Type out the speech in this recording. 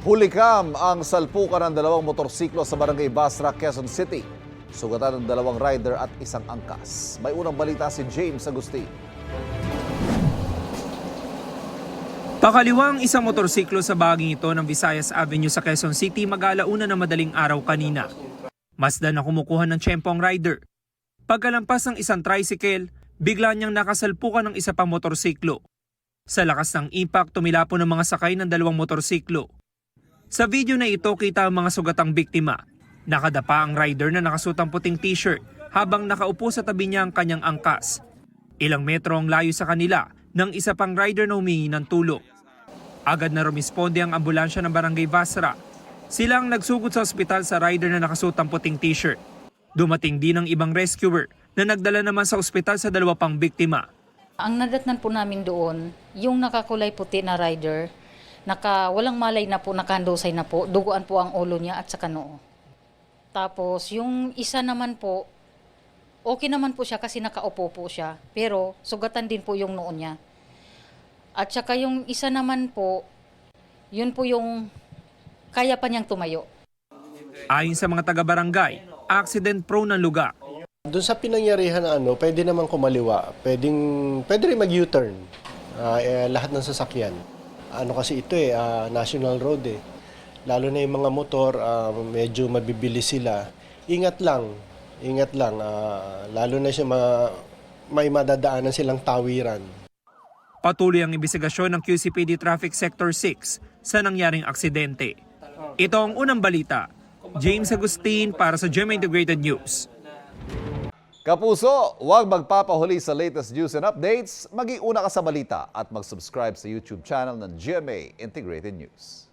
Bulikam ang salpukan ng dalawang motorsiklo sa Barangay Basra, Quezon City. Sugatan ng dalawang rider at isang angkas. May unang balita si James Agustin. Pakaliwang isang motorsiklo sa bahaging ito ng Visayas Avenue sa Quezon City mag-alauna na madaling araw kanina. Masdan na kumukuha ng tiyempong rider. Pagkalampas ng isang tricycle, bigla niyang nakasalpukan ng isa pang motorsiklo. Sa lakas ng impact, tumilapo ng mga sakay ng dalawang motorsiklo. Sa video na ito, kita ang mga sugatang biktima. Nakadapa ang rider na nakasutang puting t-shirt habang nakaupo sa tabi niya ang kanyang angkas. Ilang metro ang layo sa kanila ng isa pang rider na humingi ng tulong. Agad na rumisponde ang ambulansya ng Barangay Basra. Sila ang nagsugod sa ospital sa rider na nakasutang puting t-shirt. Dumating din ang ibang rescuer na nagdala naman sa ospital sa dalawa pang biktima. Ang nadatnan po namin doon, yung nakakulay puti na rider, walang malay na po, nakahandusay na po, duguan po ang ulo niya at saka noo. Tapos yung isa naman po, okay naman po siya kasi nakaupo po siya, pero sugatan din po yung noo niya. At saka yung isa naman po, yun po yung kaya pa niyang tumayo. Ayon sa mga taga-barangay, accident prone ang lugar. Doon sa pinangyarihan na pwede naman kumaliwa, pwede rin mag-U-turn, lahat ng sasakyan. Ano kasi ito national road Lalo na yung mga motor, medyo mabibilis sila. Ingat lang, lalo na siya may madadaanan silang tawiran. Patuloy ang imbestigasyon ng QCPD Traffic Sector 6 sa nangyaring aksidente. Ito ang unang balita. James Agustin para sa GMA Integrated News. Kapuso, huwag magpapahuli sa latest news and updates. Maging una ka sa balita at mag-subscribe sa YouTube channel ng GMA Integrated News.